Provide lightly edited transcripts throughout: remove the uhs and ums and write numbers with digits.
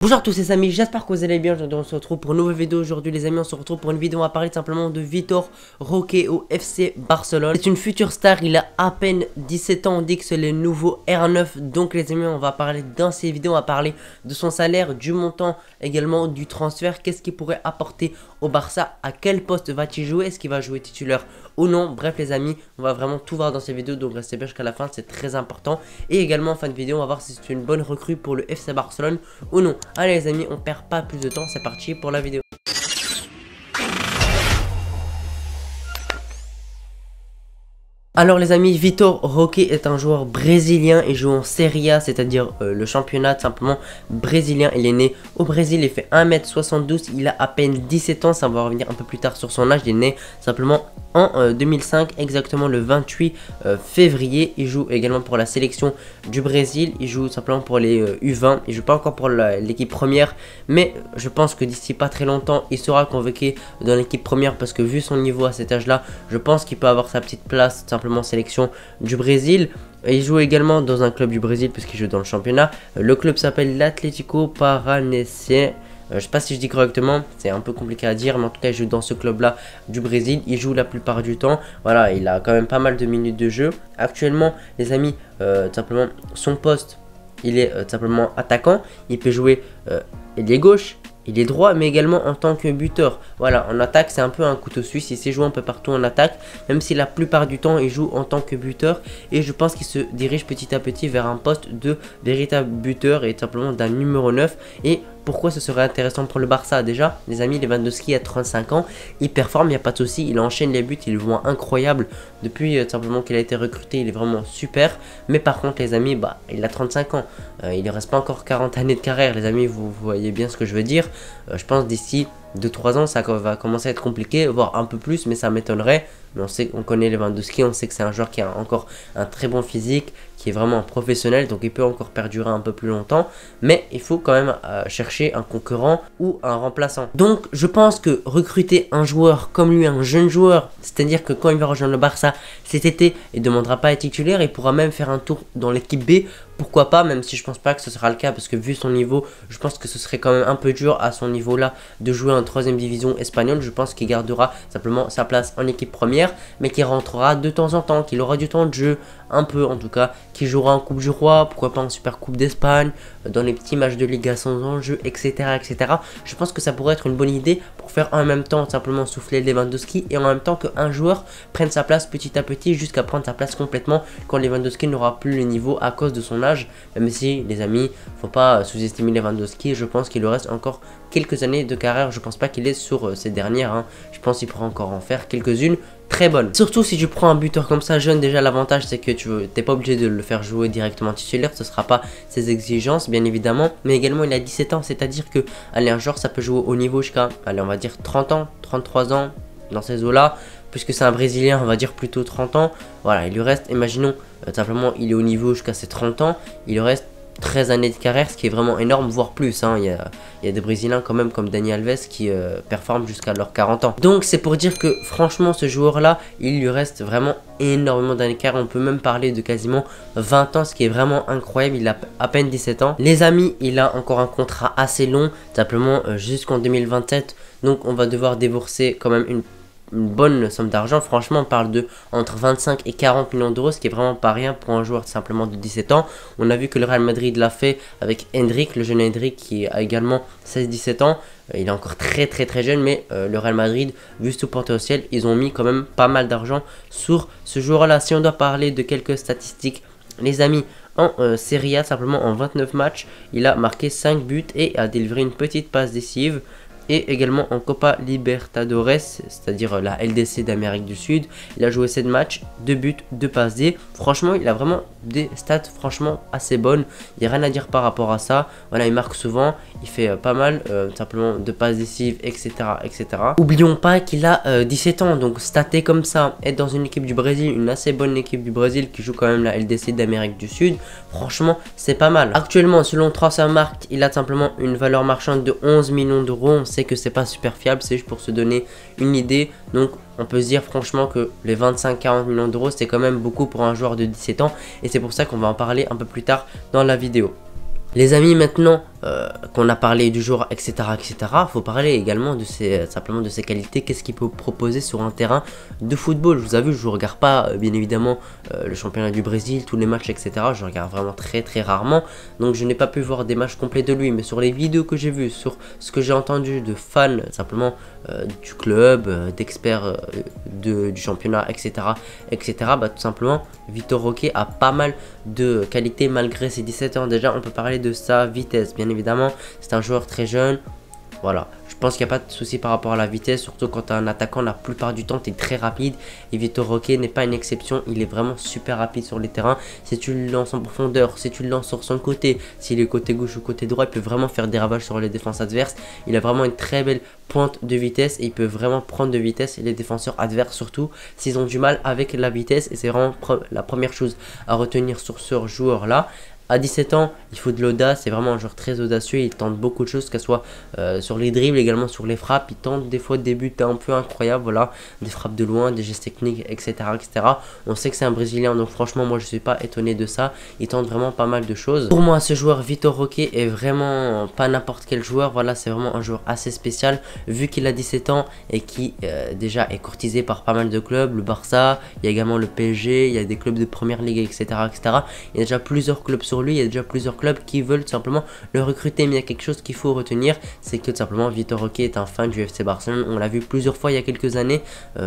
Bonjour à tous les amis, j'espère que vous allez bien. Aujourd'hui on se retrouve pour une nouvelle vidéo. Aujourd'hui les amis, on se retrouve pour une vidéo. On va parler simplement de Vitor Roque au FC Barcelone. C'est une future star, il a à peine 17 ans. On dit que c'est le nouveau R9. Donc les amis, on va parler dans ces vidéos. On va parler de son salaire, du montant, également du transfert. Qu'est-ce qu'il pourrait apporter au Barça, à quel poste va-t-il jouer, est-ce qu'il va jouer titulaire ou non. Bref les amis, on va vraiment tout voir dans ces vidéos, donc restez bien jusqu'à la fin, c'est très important. Et également en fin de vidéo, on va voir si c'est une bonne recrue pour le FC Barcelone ou non. Allez les amis, on perd pas plus de temps, c'est parti pour la vidéo. Alors les amis, Vitor Roque est un joueur brésilien, il joue en Serie A, c'est-à-dire le championnat simplement brésilien. Il est né au Brésil, il fait 1m72, il a à peine 17 ans, ça va revenir un peu plus tard sur son âge. Il est né simplement en 2005, exactement le 28 février. Il joue également pour la sélection du Brésil, il joue simplement pour les U20, il joue pas encore pour l'équipe première, mais je pense que d'ici pas très longtemps, il sera convoqué dans l'équipe première parce que vu son niveau à cet âge-là, je pense qu'il peut avoir sa petite place simplement sélection du Brésil. Il joue également dans un club du Brésil puisqu'il joue dans le championnat. Le club s'appelle l'Atlético Paranaense. Je sais pas si je dis correctement, c'est un peu compliqué à dire, mais en tout cas il joue dans ce club là du Brésil. Il joue la plupart du temps, voilà, il a quand même pas mal de minutes de jeu. Actuellement les amis, simplement son poste, il est simplement attaquant. Il peut jouer ailier gauche, il est droit, mais également en tant que buteur. Voilà, en attaque, c'est un peu un couteau suisse. Il sait jouer un peu partout en attaque, même si la plupart du temps, il joue en tant que buteur. Et je pense qu'il se dirige petit à petit vers un poste de véritable buteur et simplement d'un numéro 9. Et pourquoi ce serait intéressant pour le Barça? Déjà, les amis, Lewandowski a 35 ans, il performe, il n'y a pas de souci, il enchaîne les buts, il voit incroyable depuis simplement qu'il a été recruté, il est vraiment super. Mais par contre, les amis, bah, il a 35 ans, il ne reste pas encore 40 années de carrière, les amis, vous voyez bien ce que je veux dire. Je pense d'ici 2-3 ans, ça va commencer à être compliqué, voire un peu plus, mais ça m'étonnerait. Mais on connaît Lewandowski, on sait que c'est un joueur qui a encore un très bon physique, qui est vraiment un professionnel, donc il peut encore perdurer un peu plus longtemps. Mais il faut quand même chercher un concurrent ou un remplaçant. Donc je pense que recruter un joueur comme lui, un jeune joueur, c'est-à-dire que quand il va rejoindre le Barça cet été, il ne demandera pas à être titulaire, il pourra même faire un tour dans l'équipe B. Pourquoi pas, même si je pense pas que ce sera le cas, parce que vu son niveau, je pense que ce serait quand même un peu dur à son niveau là de jouer en 3ème division espagnole. Je pense qu'il gardera simplement sa place en équipe première, mais qu'il rentrera de temps en temps, qu'il aura du temps de jeu, un peu en tout cas, qu'il jouera en Coupe du Roi, pourquoi pas en Super Coupe d'Espagne, dans les petits matchs de Liga sans enjeu, etc., etc. Je pense que ça pourrait être une bonne idée pour faire en même temps simplement souffler Lewandowski et en même temps qu'un joueur prenne sa place petit à petit jusqu'à prendre sa place complètement quand Lewandowski n'aura plus le niveau à cause de son âge. Même si les amis, faut pas sous-estimer Lewandowski, je pense qu'il lui reste encore quelques années de carrière. Je pense pas qu'il est sur ces dernières, hein. Je pense qu'il pourra encore en faire quelques-unes très bonnes. Surtout si tu prends un buteur comme ça jeune, déjà l'avantage c'est que tu n'es pas obligé de le faire jouer directement titulaire, ce sera pas ses exigences bien évidemment, mais également il a 17 ans, c'est à dire que allez, un joueur ça peut jouer au niveau jusqu'à, allez, on va dire 30 ans, 33 ans dans ces eaux là, puisque c'est un Brésilien, on va dire plutôt 30 ans. Voilà, il lui reste, imaginons simplement il est au niveau jusqu'à ses 30 ans, il lui reste 13 années de carrière, ce qui est vraiment énorme, voire plus, hein. Il y a des Brésiliens quand même comme Dani Alves qui performent jusqu'à leurs 40 ans. Donc c'est pour dire que franchement ce joueur là, il lui reste vraiment énormément d'années de carrière. On peut même parler de quasiment 20 ans, ce qui est vraiment incroyable. Il a à peine 17 ans. Les amis, il a encore un contrat assez long, simplement jusqu'en 2027. Donc on va devoir débourser quand même une bonne somme d'argent. Franchement on parle de entre 25 et 40 millions d'euros, ce qui est vraiment pas rien pour un joueur simplement de 17 ans. On a vu que le Real Madrid l'a fait avec Endrick, le jeune Endrick qui a également 16-17 ans. Il est encore très jeune, mais le Real Madrid, vu ce potentiel, ils ont mis quand même pas mal d'argent sur ce joueur là. Si on doit parler de quelques statistiques les amis, en Serie A, simplement en 29 matchs, il a marqué 5 buts et a délivré une petite passe décisive. Et également en Copa Libertadores, c'est-à-dire la LDC d'Amérique du Sud, il a joué 7 matchs, 2 buts, 2 passes D. Franchement, il a vraiment des stats franchement assez bonnes. Il n'y a rien à dire par rapport à ça. Voilà, il marque souvent, il fait pas mal, simplement de passes décisives, etc., etc. Oublions pas qu'il a 17 ans, donc staté comme ça, être dans une équipe du Brésil, une assez bonne équipe du Brésil qui joue quand même la LDC d'Amérique du Sud, franchement, c'est pas mal. Actuellement, selon Transfermarkt, il a simplement une valeur marchande de 11 millions d'euros. On sait que c'est pas super fiable, c'est juste pour se donner une idée. Donc on peut se dire franchement que les 25-40 millions d'euros c'est quand même beaucoup pour un joueur de 17 ans, et c'est pour ça qu'on va en parler un peu plus tard dans la vidéo. Les amis, maintenant qu'on a parlé du joueur, etc., etc., faut parler également de simplement de ses qualités, qu'est-ce qu'il peut proposer sur un terrain de football. Je vous avoue, je ne regarde pas, bien évidemment, le championnat du Brésil, tous les matchs, etc., je regarde vraiment très très rarement, donc je n'ai pas pu voir des matchs complets de lui, mais sur les vidéos que j'ai vues, sur ce que j'ai entendu de fans, simplement, du club, d'experts du championnat, etc., etc., bah, tout simplement, Vitor Roque a pas mal de qualités malgré ses 17 ans. Déjà, on peut parler de sa vitesse, bien évidemment, c'est un joueur très jeune. Voilà, je pense qu'il n'y a pas de souci par rapport à la vitesse, surtout quand tu es un attaquant, la plupart du temps tu es très rapide. Et Vitor Roque n'est pas une exception, il est vraiment super rapide sur les terrains. Si tu le lances en profondeur, si tu le lances sur son côté, s'il est côté gauche ou côté droit, il peut vraiment faire des ravages sur les défenses adverses. Il a vraiment une très belle pointe de vitesse et il peut vraiment prendre de vitesse les défenseurs adverses, surtout s'ils ont du mal avec la vitesse. Et c'est vraiment la première chose à retenir sur ce joueur là. À 17 ans, il faut de l'audace, c'est vraiment un joueur très audacieux, il tente beaucoup de choses, que ce soit sur les dribbles, également sur les frappes, il tente des fois des buts un peu incroyables, voilà, des frappes de loin, des gestes techniques, etc., etc. On sait que c'est un Brésilien, donc franchement, moi je suis pas étonné de ça, il tente vraiment pas mal de choses. Pour moi, ce joueur Vitor Roque est vraiment pas n'importe quel joueur, voilà, c'est vraiment un joueur assez spécial, vu qu'il a 17 ans et qui déjà est courtisé par pas mal de clubs, le Barça, il y a également le PSG, il y a des clubs de première ligue, etc., etc. Il y a déjà plusieurs clubs sur lui, il y a déjà plusieurs clubs qui veulent tout simplement le recruter, mais il y a quelque chose qu'il faut retenir, c'est que tout simplement Vitor Roque est un fan du FC Barcelone. On l'a vu plusieurs fois il y a quelques années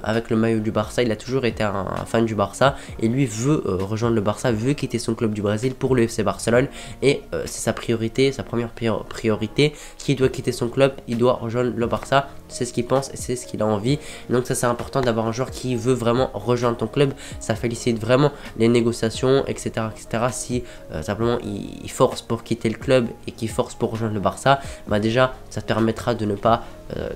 avec le maillot du Barça, il a toujours été un fan du Barça et lui veut rejoindre le Barça, veut quitter son club du Brésil pour le FC Barcelone et c'est sa priorité, sa première priorité. S'il doit quitter son club, il doit rejoindre le Barça, c'est ce qu'il pense et c'est ce qu'il a envie. Donc ça c'est important d'avoir un joueur qui veut vraiment rejoindre ton club, ça félicite vraiment les négociations, etc., etc. Si simplement il force pour quitter le club et qu'il force pour rejoindre le Barça, bah déjà ça te permettra de ne pas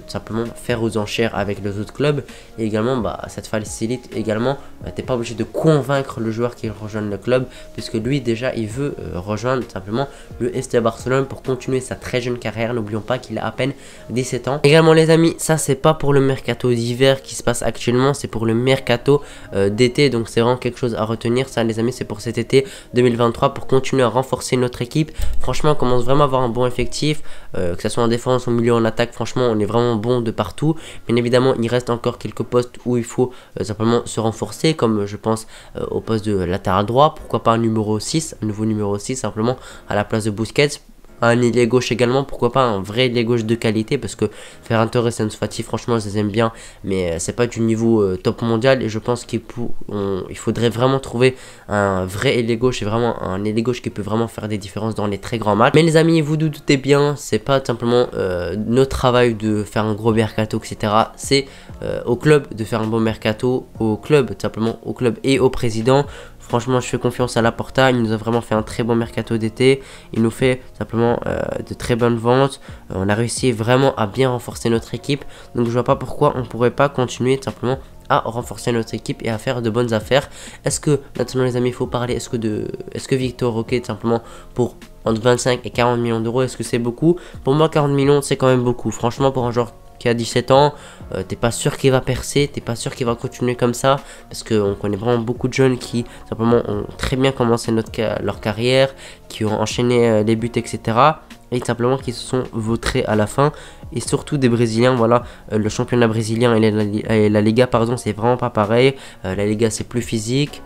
simplement faire aux enchères avec les autres clubs et également bah, ça te facilite également, t'es pas obligé de convaincre le joueur qu'il rejoigne le club puisque lui déjà il veut rejoindre simplement le FC Barcelone pour continuer sa très jeune carrière. N'oublions pas qu'il a à peine 17 ans. Également les amis, ça c'est pas pour le mercato d'hiver qui se passe actuellement, c'est pour le mercato d'été, donc c'est vraiment quelque chose à retenir. Ça les amis, c'est pour cet été 2023 pour continuer à renforcer notre équipe. Franchement on commence vraiment à avoir un bon effectif, que ce soit en défense, au milieu, en attaque, franchement on est vraiment bon de partout. Bien évidemment il reste encore quelques postes où il faut simplement se renforcer, comme je pense au poste de latéral droit, pourquoi pas un numéro 6, un nouveau numéro 6 simplement à la place de Busquets. Un ailier gauche également, pourquoi pas un vrai ailier gauche de qualité, parce que Ferran Torres et Ansu Fati franchement je les aime bien, mais c'est pas du niveau top mondial et je pense qu'il faudrait vraiment trouver un vrai ailier gauche et vraiment un ailier gauche qui peut vraiment faire des différences dans les très grands matchs. Mais les amis, vous doutez bien, c'est pas simplement notre travail de faire un gros mercato, etc. C'est au club de faire un bon mercato, au club, simplement au club et au président. Franchement, je fais confiance à Laporta, il nous a vraiment fait un très bon mercato d'été, il nous fait simplement de très bonnes ventes, on a réussi vraiment à bien renforcer notre équipe, donc je vois pas pourquoi on pourrait pas continuer simplement à renforcer notre équipe et à faire de bonnes affaires. Est-ce que, maintenant les amis, il faut parler, est-ce que Vitor Roque simplement pour entre 25 et 40 millions d'euros, est-ce que c'est beaucoup? Pour moi 40 millions c'est quand même beaucoup, franchement pour un joueur qui a 17 ans, t'es pas sûr qu'il va percer, t'es pas sûr qu'il va continuer comme ça, parce qu'on connaît vraiment beaucoup de jeunes qui simplement ont très bien commencé leur carrière, qui ont enchaîné les buts, etc. et simplement qui se sont vautrés à la fin, et surtout des Brésiliens. Voilà, le championnat brésilien et la Liga, pardon, c'est vraiment pas pareil. La Liga c'est plus physique,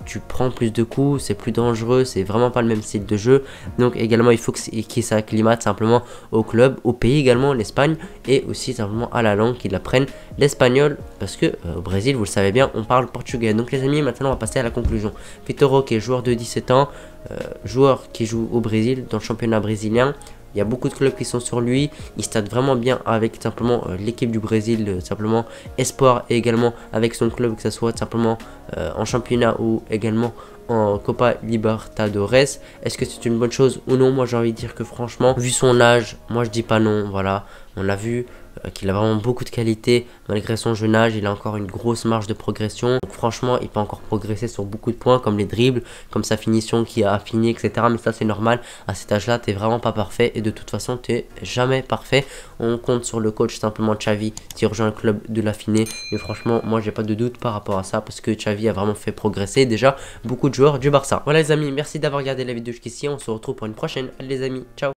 tu prends plus de coups, c'est plus dangereux, c'est vraiment pas le même style de jeu. Donc également il faut qu'ils s'acclimatent simplement au club, au pays également, l'Espagne, et aussi simplement à la langue, qu'ils apprennent l'espagnol, parce que au Brésil, vous le savez bien, on parle portugais. Donc les amis, maintenant on va passer à la conclusion. Vitor Roque, joueur de 17 ans, joueur qui joue au Brésil, dans le championnat brésilien. Il y a beaucoup de clubs qui sont sur lui, il stade vraiment bien avec simplement l'équipe du Brésil, simplement espoir, et également avec son club, que ce soit simplement en championnat ou également en Copa Libertadores. Est-ce que c'est une bonne chose ou non? Moi j'ai envie de dire que franchement, vu son âge, moi je dis pas non. Voilà, on a vu qu'il a vraiment beaucoup de qualité malgré son jeune âge, il a encore une grosse marge de progression. Donc franchement il peut encore progresser sur beaucoup de points, comme les dribbles, comme sa finition qui a affiné, etc. Mais ça c'est normal, à cet âge là t'es vraiment pas parfait, et de toute façon t'es jamais parfait. On compte sur le coach simplement Xavi qui rejoint le club de l'affiner, mais franchement moi j'ai pas de doute par rapport à ça, parce que Xavi a vraiment fait progresser déjà beaucoup de joueurs du Barça. Voilà les amis, merci d'avoir regardé la vidéo jusqu'ici, on se retrouve pour une prochaine. Allez les amis, ciao.